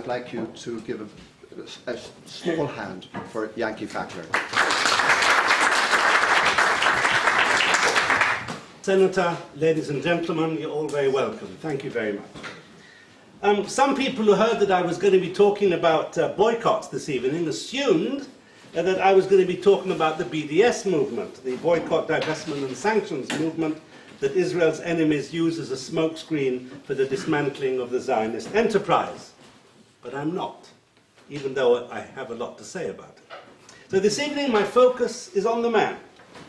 I'd like you to give a small hand for Yanky Fachler. Senator, ladies and gentlemen, you're all very welcome. Thank you very much. Some people who heard that I was going to be talking about boycotts this evening assumed that I was going to be talking about the BDS movement, the Boycott, Divestment and Sanctions movement that Israel's enemies use as a smokescreen for the dismantling of the Zionist enterprise. But I'm not, even though I have a lot to say about it. So this evening my focus is on the man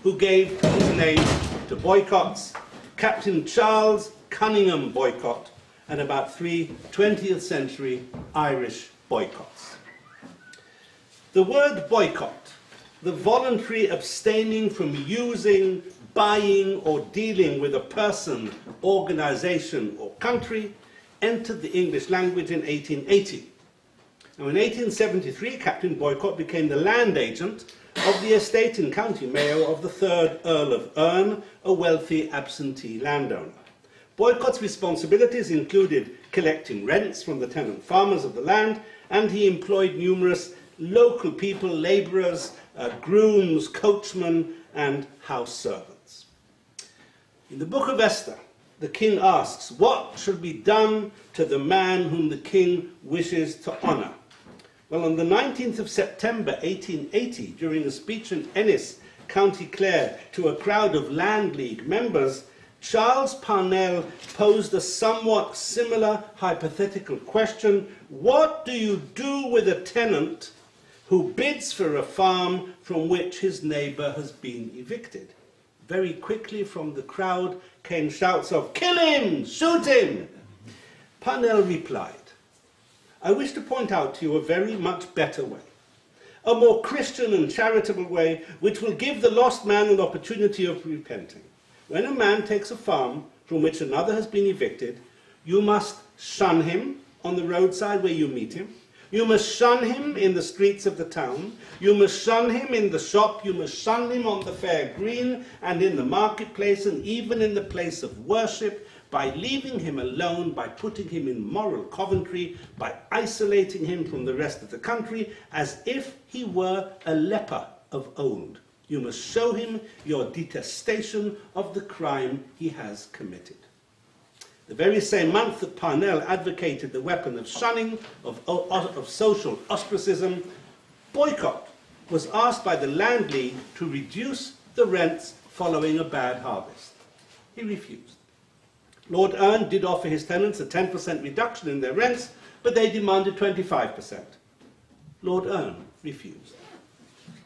who gave his name to boycotts, Captain Charles Cunningham Boycott, and about 3 20th century Irish boycotts. The word boycott, the voluntary abstaining from using, buying or dealing with a person, organisation or country, entered the English language in 1880. Now in 1873, Captain Boycott became the land agent of the estate in County Mayo of the 3rd Earl of Erne, a wealthy absentee landowner. Boycott's responsibilities included collecting rents from the tenant farmers of the land, and he employed numerous local people, labourers, grooms, coachmen, and house servants. In the Book of Esther, the king asks, what should be done to the man whom the king wishes to honour? Well, on the 19th of September 1880, during a speech in Ennis, County Clare, to a crowd of Land League members, Charles Parnell posed a somewhat similar hypothetical question: what do you do with a tenant who bids for a farm from which his neighbour has been evicted? Very quickly from the crowd came shouts of, "Kill him! Shoot him!" Parnell replied, I wish to point out to you a very much better way, a more Christian and charitable way, which will give the lost man an opportunity of repenting. When a man takes a farm from which another has been evicted, you must shun him on the roadside where you meet him. You must shun him in the streets of the town. You must shun him in the shop. You must shun him on the fair green and in the marketplace and even in the place of worship, by leaving him alone, by putting him in moral coventry, by isolating him from the rest of the country, as if he were a leper of old. You must show him your detestation of the crime he has committed. The very same month that Parnell advocated the weapon of shunning, of social ostracism, Boycott was asked by the Land League to reduce the rents following a bad harvest. He refused. Lord Erne did offer his tenants a 10% reduction in their rents, but they demanded 25%. Lord Erne refused.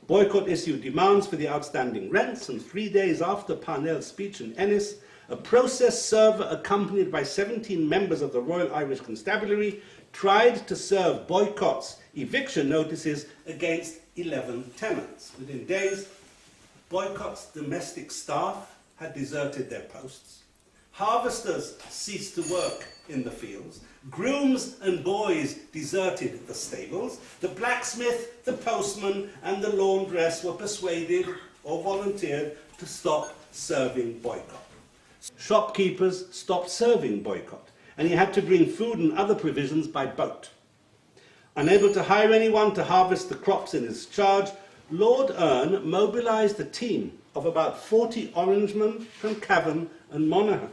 Boycott issued demands for the outstanding rents, and 3 days after Parnell's speech in Ennis, a process server accompanied by 17 members of the Royal Irish Constabulary tried to serve Boycott's eviction notices against 11 tenants. Within days, Boycott's domestic staff had deserted their posts. Harvesters ceased to work in the fields. Grooms and boys deserted the stables. The blacksmith, the postman, and the laundress were persuaded or volunteered to stop serving Boycott. Shopkeepers stopped serving Boycott, and he had to bring food and other provisions by boat. Unable to hire anyone to harvest the crops in his charge, Lord Erne mobilised a team of about 40 Orangemen from Cavan and Monaghan.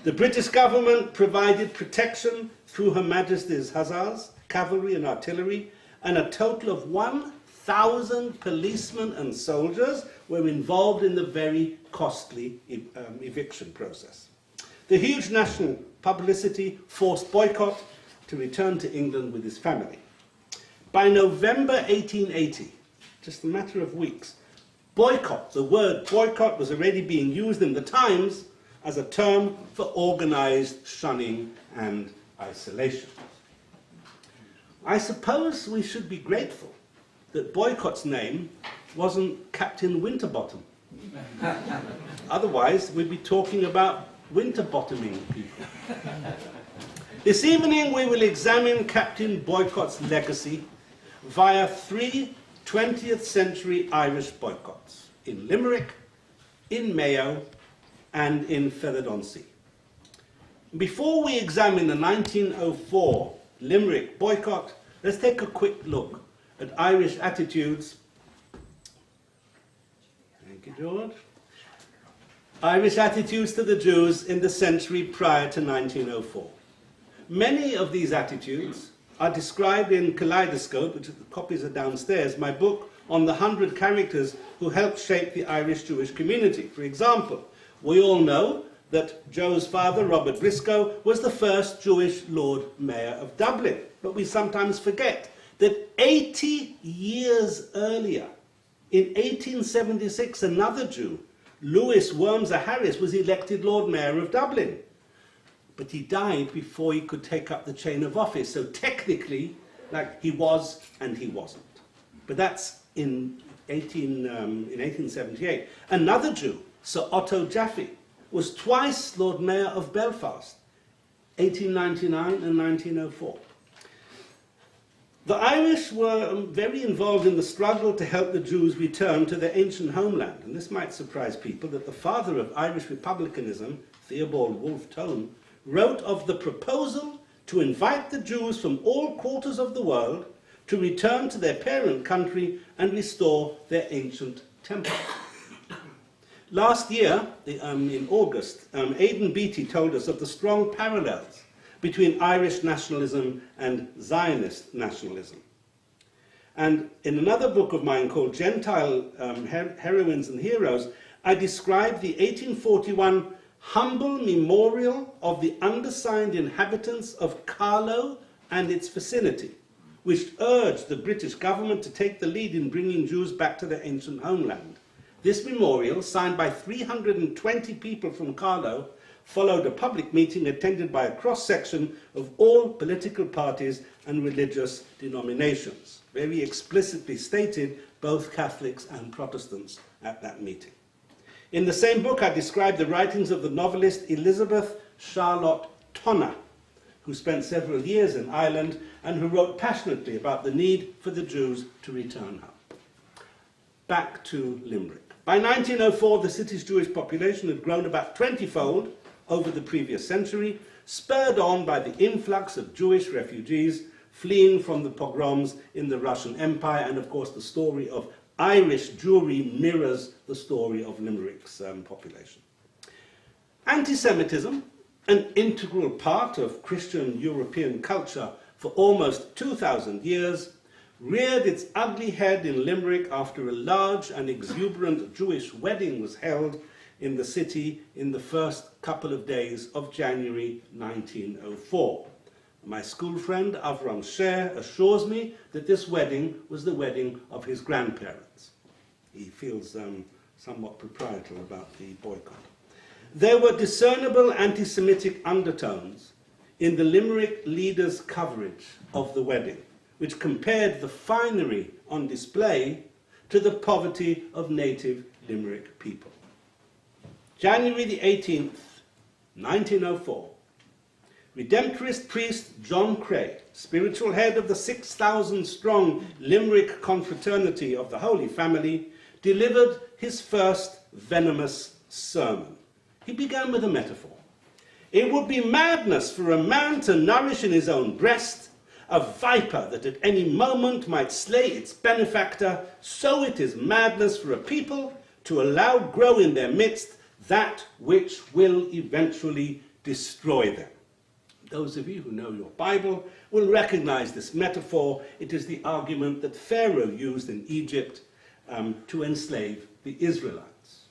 The British government provided protection through Her Majesty's Hussars, cavalry and artillery, and a total of 1,000 policemen and soldiers were involved in the very costly eviction process. The huge national publicity forced Boycott to return to England with his family. By November 1880, just a matter of weeks, boycott, the word boycott, was already being used in the Times as a term for organised shunning and isolation. I suppose we should be grateful that Boycott's name wasn't Captain Winterbottom. Otherwise, we'd be talking about winterbottoming people. This evening, we will examine Captain Boycott's legacy via 3 20th century Irish boycotts in Limerick, in Mayo, and in Ferradonsea. Before we examine the 1904 Limerick boycott, let's take a quick look at Irish attitudes. Thank you, George. Irish attitudes to the Jews in the century prior to 1904. Many of these attitudes are described in Kaleidoscope, which the copies are downstairs, my book on the 100 characters who helped shape the Irish Jewish community. For example, we all know that Joe's father, Robert Briscoe, was the first Jewish Lord Mayor of Dublin. But we sometimes forget that 80 years earlier, in 1876, another Jew, Lewis Wormser Harris, was elected Lord Mayor of Dublin. But he died before he could take up the chain of office. So technically, like, he was and he wasn't. But that's in 1878. Another Jew, Sir Otto Jaffe, was twice Lord Mayor of Belfast, 1899 and 1904. The Irish were very involved in the struggle to help the Jews return to their ancient homeland. And this might surprise people that the father of Irish republicanism, Theobald Wolfe Tone, wrote of the proposal to invite the Jews from all quarters of the world to return to their parent country and restore their ancient temple. Last year, in August, Aidan Beattie told us of the strong parallels between Irish nationalism and Zionist nationalism. And in another book of mine called Gentile Heroines and Heroes, I described the 1841 humble memorial of the undersigned inhabitants of Carlow and its vicinity, which urged the British government to take the lead in bringing Jews back to their ancient homeland. This memorial, signed by 320 people from Carlow, followed a public meeting attended by a cross-section of all political parties and religious denominations. Very explicitly stated, both Catholics and Protestants at that meeting. In the same book, I described the writings of the novelist Elizabeth Charlotte Tonner, who spent several years in Ireland and who wrote passionately about the need for the Jews to return home. Back to Limerick. By 1904, the city's Jewish population had grown about 20-fold over the previous century, spurred on by the influx of Jewish refugees fleeing from the pogroms in the Russian Empire, and of course the story of Irish Jewry mirrors the story of Limerick's population. Anti-Semitism, an integral part of Christian European culture for almost 2,000 years, reared its ugly head in Limerick after a large and exuberant Jewish wedding was held in the city in the first couple of days of January 1904. My school friend Avram Sher assures me that this wedding was the wedding of his grandparents. He feels somewhat proprietorial about the boycott. There were discernible anti-Semitic undertones in the Limerick leaders' coverage of the wedding, which compared the finery on display to the poverty of native Limerick people. January the 18th, 1904, Redemptorist priest John Cray, spiritual head of the 6,000-strong Limerick confraternity of the Holy Family, delivered his first venomous sermon. He began with a metaphor. It would be madness for a man to nourish in his own breast a viper that at any moment might slay its benefactor, so it is madness for a people to allow grow in their midst that which will eventually destroy them. Those of you who know your Bible will recognize this metaphor. It is the argument that Pharaoh used in Egypt to enslave the Israelites.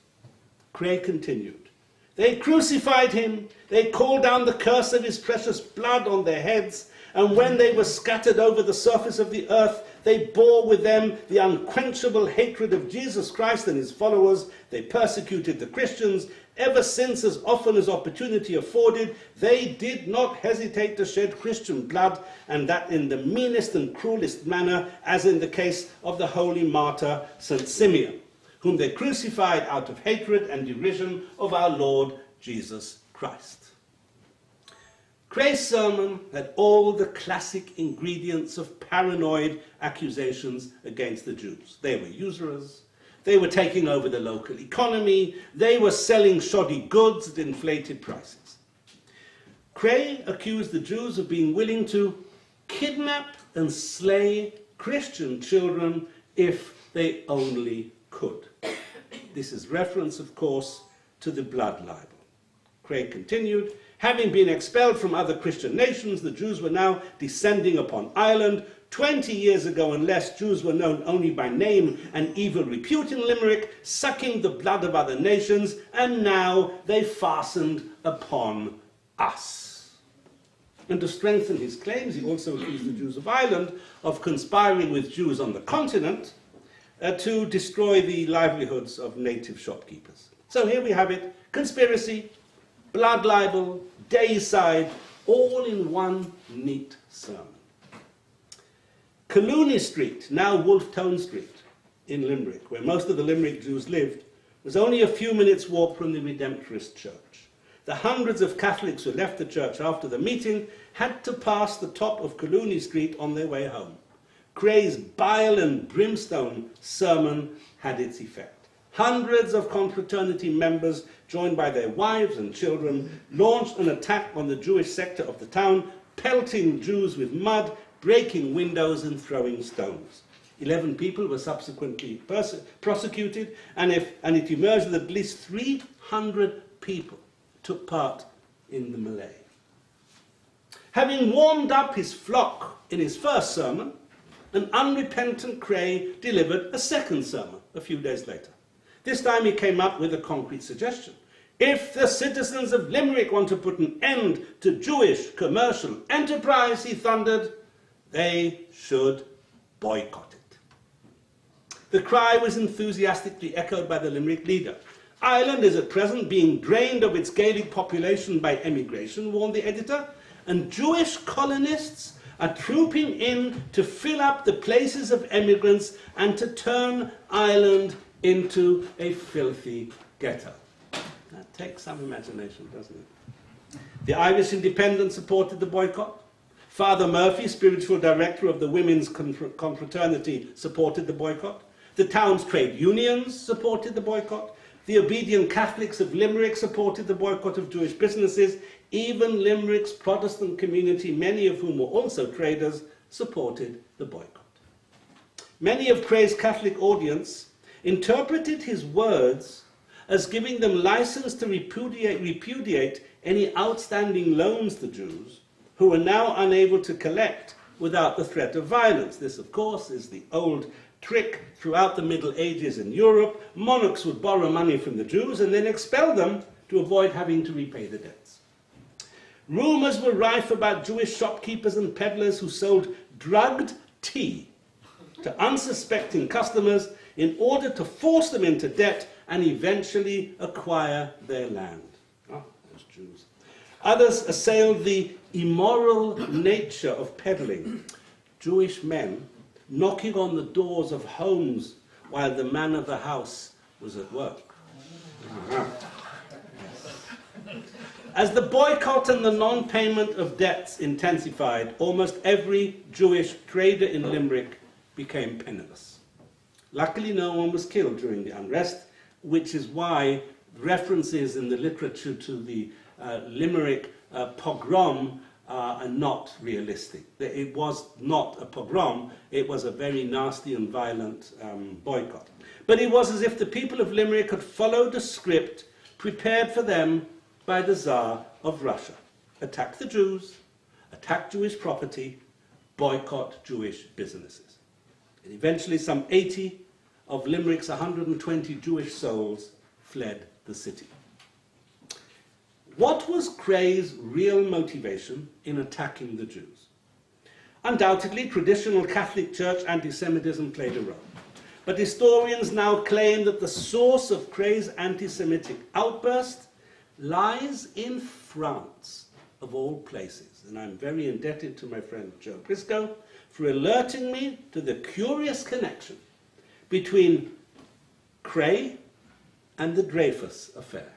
Cray continued, "They crucified him, they called down the curse of his precious blood on their heads, and when they were scattered over the surface of the earth, they bore with them the unquenchable hatred of Jesus Christ and his followers. They persecuted the Christians. Ever since, as often as opportunity afforded, they did not hesitate to shed Christian blood, and that in the meanest and cruelest manner, as in the case of the holy martyr St. Simeon, whom they crucified out of hatred and derision of our Lord Jesus Christ." Cray's sermon had all the classic ingredients of paranoid accusations against the Jews. They were usurers, they were taking over the local economy, they were selling shoddy goods at inflated prices. Cray accused the Jews of being willing to kidnap and slay Christian children if they only could. This is reference, of course, to the blood libel. Cray continued, having been expelled from other Christian nations, the Jews were now descending upon Ireland. 20 years ago and less, Jews were known only by name and evil repute in Limerick, sucking the blood of other nations, and now they fastened upon us. And to strengthen his claims, he also accused the Jews of Ireland of conspiring with Jews on the continent to destroy the livelihoods of native shopkeepers. So here we have it, conspiracy, blood libel, deicide, all in one neat sermon. Collooney Street, now Wolfe Tone Street, in Limerick, where most of the Limerick Jews lived, was only a few minutes' walk from the Redemptorist church. The hundreds of Catholics who left the church after the meeting had to pass the top of Collooney Street on their way home. Cray's bile and brimstone sermon had its effect. Hundreds of confraternity members, joined by their wives and children, launched an attack on the Jewish sector of the town, pelting Jews with mud, breaking windows and throwing stones. 11 people were subsequently prosecuted, and it emerged that at least 300 people took part in the melee. Having warmed up his flock in his first sermon, an unrepentant Cray delivered a second sermon a few days later. This time he came up with a concrete suggestion. If the citizens of Limerick want to put an end to Jewish commercial enterprise, he thundered, they should boycott it. The cry was enthusiastically echoed by the Limerick leader. Ireland is at present being drained of its Gaelic population by emigration, warned the editor, and Jewish colonists are trooping in to fill up the places of emigrants and to turn Ireland into a filthy ghetto. That takes some imagination, doesn't it? The Irish Independent supported the boycott. Father Murphy, spiritual director of the Women's Confraternity, supported the boycott. The town's trade unions supported the boycott. The obedient Catholics of Limerick supported the boycott of Jewish businesses. Even Limerick's Protestant community, many of whom were also traders, supported the boycott. Many of Cray's Catholic audience interpreted his words as giving them license to repudiate any outstanding loans to Jews who are now unable to collect without the threat of violence. This, of course, is the old trick throughout the Middle Ages in Europe. Monarchs would borrow money from the Jews and then expel them to avoid having to repay the debts. Rumours were rife about Jewish shopkeepers and peddlers who sold drugged tea to unsuspecting customers in order to force them into debt and eventually acquire their land. Oh, those Jews. Others assailed the immoral nature of peddling. Jewish men knocking on the doors of homes while the man of the house was at work. As the boycott and the non-payment of debts intensified, almost every Jewish trader in Limerick became penniless. Luckily, no one was killed during the unrest, which is why references in the literature to the Limerick Pogrom are not realistic. It was not a pogrom, it was a very nasty and violent boycott. But it was as if the people of Limerick had followed a script prepared for them by the Tsar of Russia. Attack the Jews, attack Jewish property, boycott Jewish businesses. And eventually some 80 of Limerick's 120 Jewish souls fled the city. What was Cray's real motivation in attacking the Jews? Undoubtedly, traditional Catholic Church anti-Semitism played a role. But historians now claim that the source of Cray's anti-Semitic outburst lies in France, of all places. And I'm very indebted to my friend Joe Briscoe for alerting me to the curious connection between Cray and the Dreyfus affair.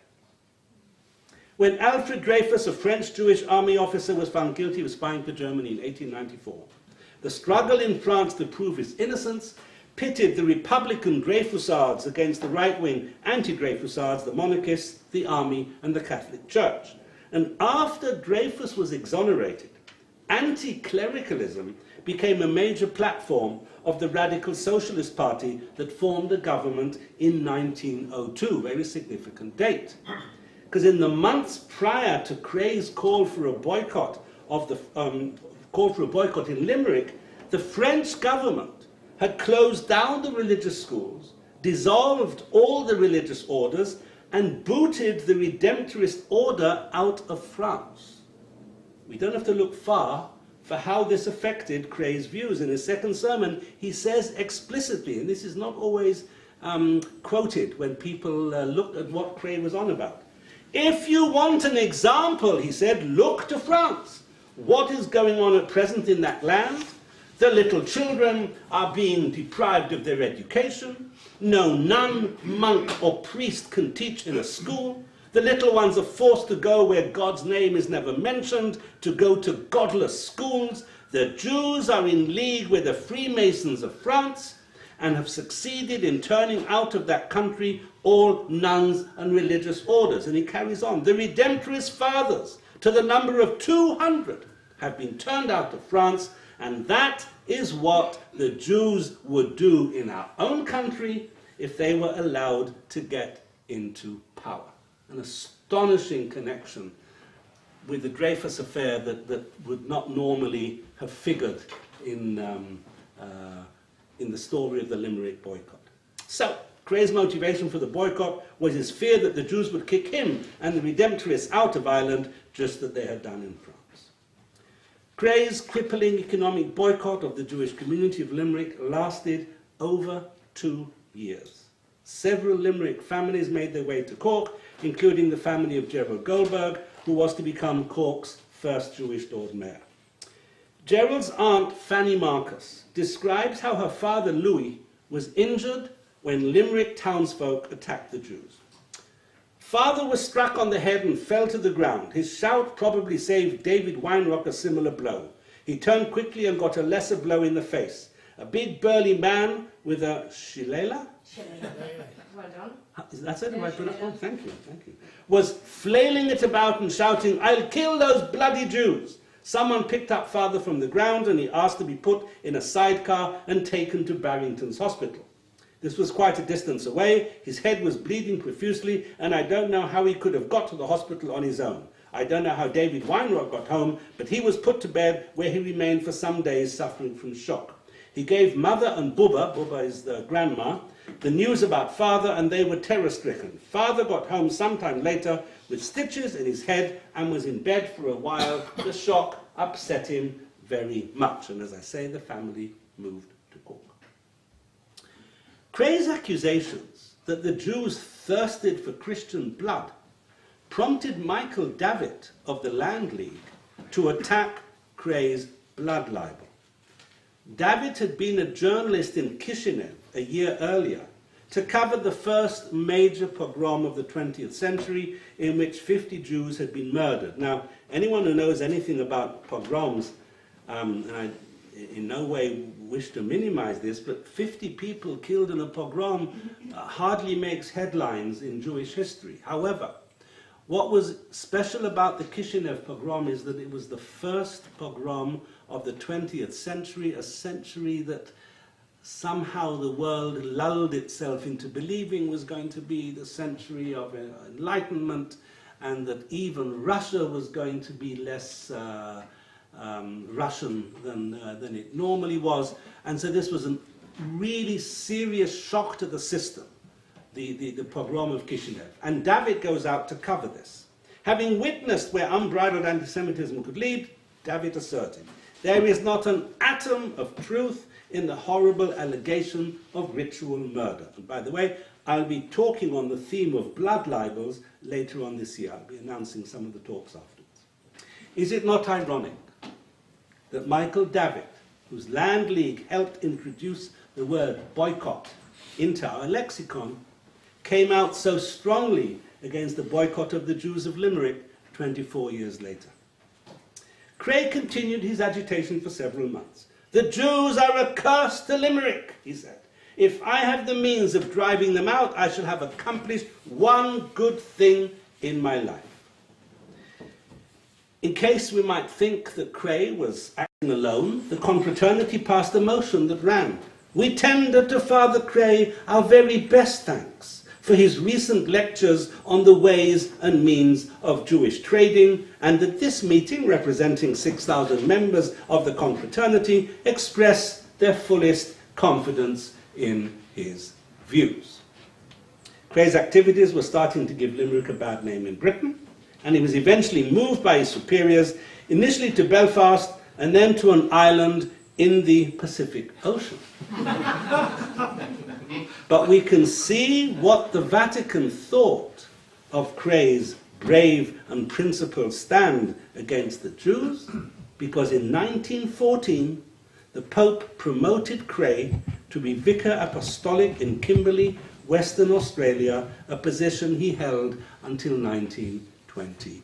When Alfred Dreyfus, a French Jewish army officer, was found guilty of spying for Germany in 1894, the struggle in France to prove his innocence pitted the Republican Dreyfusards against the right-wing anti-Dreyfusards, the monarchists, the army, and the Catholic Church. And after Dreyfus was exonerated, anti-clericalism became a major platform of the Radical Socialist Party that formed a government in 1902, very significant date. Because in the months prior to Creag's call for a boycott in Limerick, the French government had closed down the religious schools, dissolved all the religious orders, and booted the Redemptorist order out of France. We don't have to look far for how this affected Creag's views. In his second sermon, he says explicitly, and this is not always quoted when people looked at what Creag was on about. If you want an example, he said, look to France. What is going on at present in that land? The little children are being deprived of their education. No nun, monk, or priest can teach in a school. The little ones are forced to go where God's name is never mentioned, to go to godless schools. The Jews are in league with the Freemasons of France and have succeeded in turning out of that country all nuns and religious orders. And he carries on. The Redemptorist fathers, to the number of 200, have been turned out of France, and that is what the Jews would do in our own country if they were allowed to get into power. An astonishing connection with the Dreyfus affair that would not normally have figured in the story of the Limerick boycott. So, Creag's motivation for the boycott was his fear that the Jews would kick him and the Redemptorists out of Ireland, just as they had done in France. Creag's crippling economic boycott of the Jewish community of Limerick lasted over 2 years. Several Limerick families made their way to Cork, including the family of Gerald Goldberg, who was to become Cork's first Jewish Lord Mayor. Gerald's aunt, Fanny Marcus, describes how her father, Louis, was injured when Limerick townsfolk attacked the Jews. Father was struck on the head and fell to the ground. His shout probably saved David Weinrock a similar blow. He turned quickly and got a lesser blow in the face. A big burly man with a shillelagh? Well done. That's it? Yeah, Right? shillelagh. Oh, thank you. Was flailing it about and shouting, "I'll kill those bloody Jews." Someone picked up Father from the ground and he asked to be put in a sidecar and taken to Barrington's hospital. This was quite a distance away. His head was bleeding profusely, and I don't know how he could have got to the hospital on his own. I don't know how David Weinrock got home, but he was put to bed, where he remained for some days suffering from shock. He gave Mother and Bubba is the grandma, the news about Father, and they were terror-stricken. Father got home sometime later with stitches in his head and was in bed for a while. The shock upset him very much, and as I say, the family moved to Cork. Creag's accusations that the Jews thirsted for Christian blood prompted Michael Davitt of the Land League to attack Creag's blood libel. Davitt had been a journalist in Kishinev a year earlier to cover the first major pogrom of the 20th century, in which 50 Jews had been murdered. Now, anyone who knows anything about pogroms, and I in no way wish to minimize this, but 50 people killed in a pogrom hardly makes headlines in Jewish history. However, what was special about the Kishinev pogrom is that it was the first pogrom of the 20th century, a century that somehow the world lulled itself into believing was going to be the century of enlightenment, and that even Russia was going to be less Russian than it normally was. And so this was a really serious shock to the system, the pogrom of Kishinev. And Davitt goes out to cover this. Having witnessed where unbridled anti-Semitism could lead, Davitt asserted, there is not an atom of truth in the horrible allegation of ritual murder. And by the way, I'll be talking on the theme of blood libels later on this year. I'll be announcing some of the talks afterwards. Is it not ironic that Michael Davitt, whose Land League helped introduce the word boycott into our lexicon, came out so strongly against the boycott of the Jews of Limerick 24 years later? Creag continued his agitation for several months. The Jews are a curse to Limerick, he said. If I have the means of driving them out, I shall have accomplished one good thing in my life. In case we might think that Cray was acting alone, the confraternity passed a motion that ran, "We tender to Father Cray our very best thanks for his recent lectures on the ways and means of Jewish trading, and that this meeting, representing 6,000 members of the confraternity, express their fullest confidence in his views." Cray's activities were starting to give Limerick a bad name in Britain, and he was eventually moved by his superiors, initially to Belfast and then to an island in the Pacific Ocean. But we can see what the Vatican thought of Cray's brave and principled stand against the Jews, because in 1914 the Pope promoted Cray to be Vicar Apostolic in Kimberley, Western Australia, a position he held until 1922.